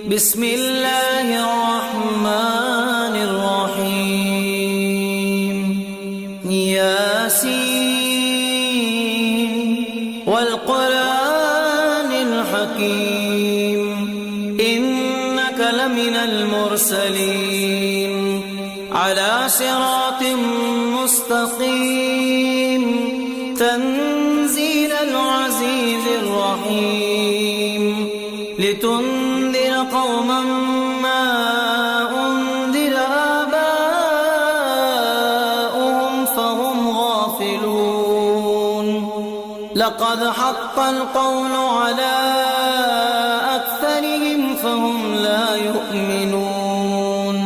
بسم الله الرحمن الرحيم. ياسين والقرآن الحكيم إنك لمن المرسلين على صراط مستقيم تنزيل العزيز الرحيم لتنذر قوما ما أنذر آباؤهم فهم غافلون. لقد حق القول على أكثرهم فهم لا يؤمنون.